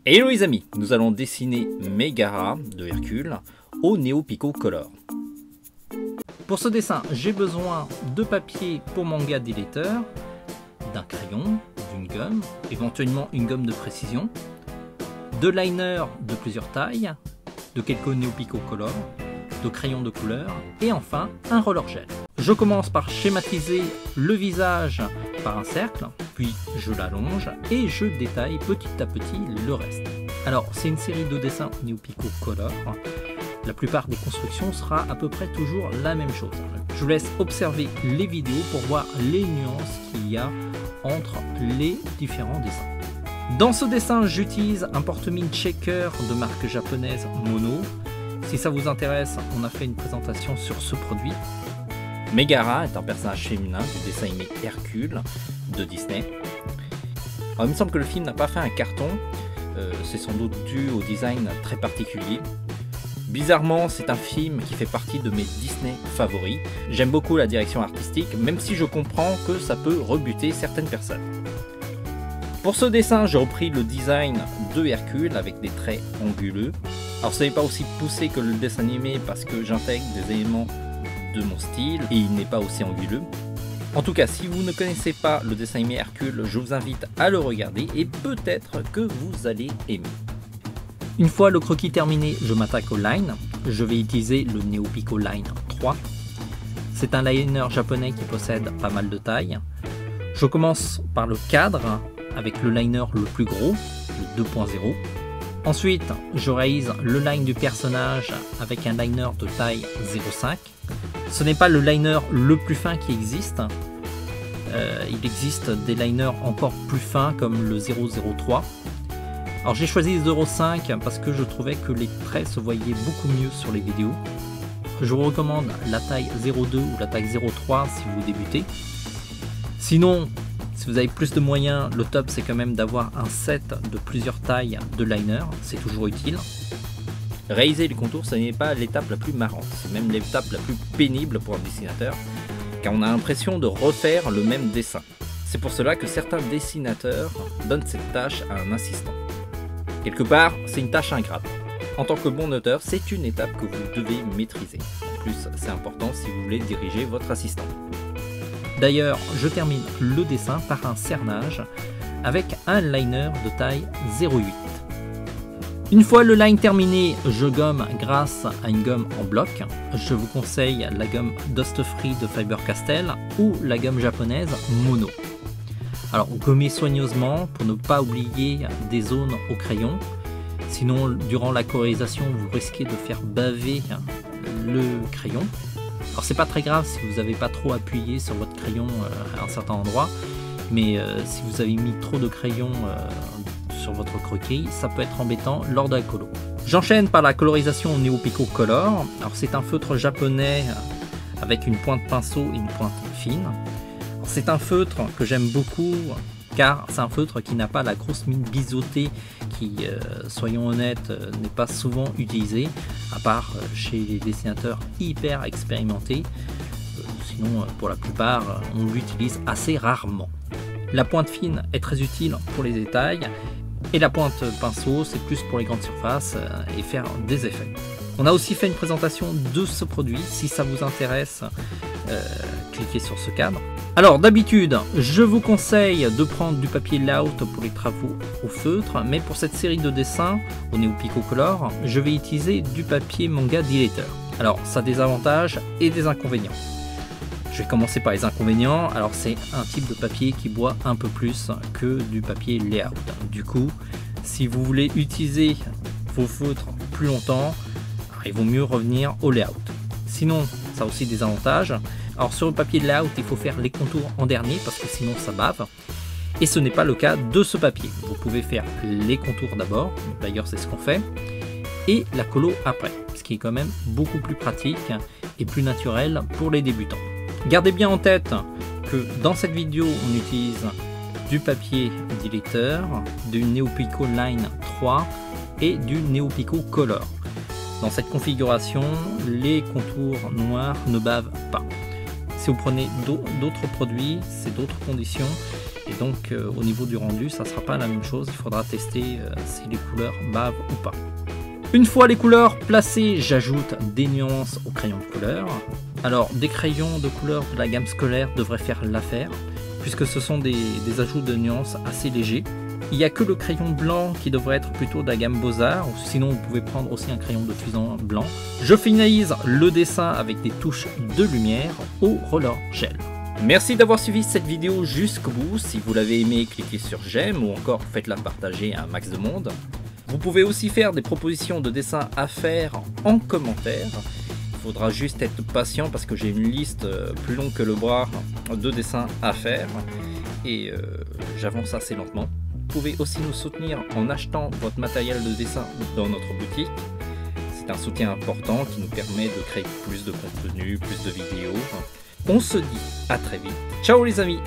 Hello les amis, nous allons dessiner Megara de Hercule au Neo-Pico Color. Pour ce dessin, j'ai besoin de papier pour manga d'éditeur, d'un crayon, d'une gomme, éventuellement une gomme de précision, de liners de plusieurs tailles, de quelques Neo-Pico Color, de crayons de couleur et enfin un roller gel. Je commence par schématiser le visage par un cercle, puis je l'allonge et je détaille petit à petit le reste. Alors c'est une série de dessins Neo-Pico Color. La plupart des constructions sera à peu près toujours la même chose. Je vous laisse observer les vidéos pour voir les nuances qu'il y a entre les différents dessins. Dans ce dessin, j'utilise un porte-mine shaker de marque japonaise Mono. Si ça vous intéresse, on a fait une présentation sur ce produit. Megara est un personnage féminin du dessin animé Hercule de Disney. Alors, il me semble que le film n'a pas fait un carton, c'est sans doute dû au design très particulier. Bizarrement, c'est un film qui fait partie de mes Disney favoris. J'aime beaucoup la direction artistique, même si je comprends que ça peut rebuter certaines personnes. Pour ce dessin, j'ai repris le design de Hercule avec des traits anguleux. Alors ce n'est pas aussi poussé que le dessin animé parce que j'intègre des éléments de mon style et il n'est pas aussi anguleux. En tout cas, si vous ne connaissez pas le dessin animé Hercule, je vous invite à le regarder et peut-être que vous allez aimer. Une fois le croquis terminé, je m'attaque au line. Je vais utiliser le Neo-Pico Line 3. C'est un liner japonais qui possède pas mal de tailles. Je commence par le cadre avec le liner le plus gros, le 2.0. Ensuite, je réalise le line du personnage avec un liner de taille 0.5. Ce n'est pas le liner le plus fin qui existe. Il existe des liners encore plus fins comme le 0.03. Alors j'ai choisi le 0.5 parce que je trouvais que les traits se voyaient beaucoup mieux sur les vidéos. Je vous recommande la taille 0.2 ou la taille 0.3 si vous débutez. Sinon, si vous avez plus de moyens, le top c'est quand même d'avoir un set de plusieurs tailles de liner, c'est toujours utile. Réaliser les contours, ce n'est pas l'étape la plus marrante, c'est même l'étape la plus pénible pour un dessinateur, car on a l'impression de refaire le même dessin. C'est pour cela que certains dessinateurs donnent cette tâche à un assistant. Quelque part, c'est une tâche ingrate. En tant que bon auteur, c'est une étape que vous devez maîtriser. En plus, c'est important si vous voulez diriger votre assistant. D'ailleurs, je termine le dessin par un cernage avec un liner de taille 0.8. Une fois le line terminé, je gomme grâce à une gomme en bloc. Je vous conseille la gomme Dust Free de Faber-Castell ou la gomme japonaise Mono. Alors gommez soigneusement pour ne pas oublier des zones au crayon. Sinon, durant la colorisation, vous risquez de faire baver le crayon. Alors c'est pas très grave si vous n'avez pas trop appuyé sur votre crayon à un certain endroit, mais si vous avez mis trop de crayon sur votre croquis, ça peut être embêtant lors de la colo. J'enchaîne par la colorisation au Neo-Pico Color. Alors c'est un feutre japonais avec une pointe pinceau et une pointe fine. C'est un feutre que j'aime beaucoup car c'est un feutre qui n'a pas la grosse mine biseautée qui, soyons honnêtes, n'est pas souvent utilisée, à part chez les dessinateurs hyper expérimentés. Sinon, pour la plupart, on l'utilise assez rarement. La pointe fine est très utile pour les détails et la pointe pinceau, c'est plus pour les grandes surfaces et faire des effets. On a aussi fait une présentation de ce produit, si ça vous intéresse, cliquez sur ce cadre. Alors d'habitude, je vous conseille de prendre du papier layout pour les travaux au feutre, mais pour cette série de dessins au Neo-Pico Color, je vais utiliser du papier manga d'éditeur. Alors ça a des avantages et des inconvénients. Je vais commencer par les inconvénients. Alors c'est un type de papier qui boit un peu plus que du papier layout. Du coup, si vous voulez utiliser vos feutres plus longtemps, il vaut mieux revenir au layout. Sinon, ça a aussi des avantages. Alors sur le papier layout, il faut faire les contours en dernier parce que sinon ça bave. Et ce n'est pas le cas de ce papier. Vous pouvez faire les contours d'abord, d'ailleurs c'est ce qu'on fait, et la colo après, ce qui est quand même beaucoup plus pratique et plus naturel pour les débutants. Gardez bien en tête que dans cette vidéo, on utilise du papier d'éditeur, du Neo-Pico Line 3 et du Neo-Pico Color. Dans cette configuration, les contours noirs ne bavent pas. Si vous prenez d'autres produits, c'est d'autres conditions, et Donc au niveau du rendu, ça ne sera pas la même chose. Il faudra tester si les couleurs bavent ou pas. Une fois les couleurs placées, j'ajoute des nuances au crayon de couleur. Alors des crayons de couleur de la gamme scolaire devraient faire l'affaire, puisque ce sont des ajouts de nuances assez légers. Il n'y a que le crayon blanc qui devrait être plutôt de la gamme Beaux-Arts, ou sinon vous pouvez prendre aussi un crayon de fusain blanc. Je finalise le dessin avec des touches de lumière au roller gel. Merci d'avoir suivi cette vidéo jusqu'au bout. Si vous l'avez aimé, cliquez sur j'aime ou encore faites-la partager à un max de monde. Vous pouvez aussi faire des propositions de dessins à faire en commentaire. Il faudra juste être patient parce que j'ai une liste plus longue que le bras de dessins à faire et j'avance assez lentement. Vous pouvez aussi nous soutenir en achetant votre matériel de dessin dans notre boutique. C'est un soutien important qui nous permet de créer plus de contenu, plus de vidéos. On se dit à très vite. Ciao les amis!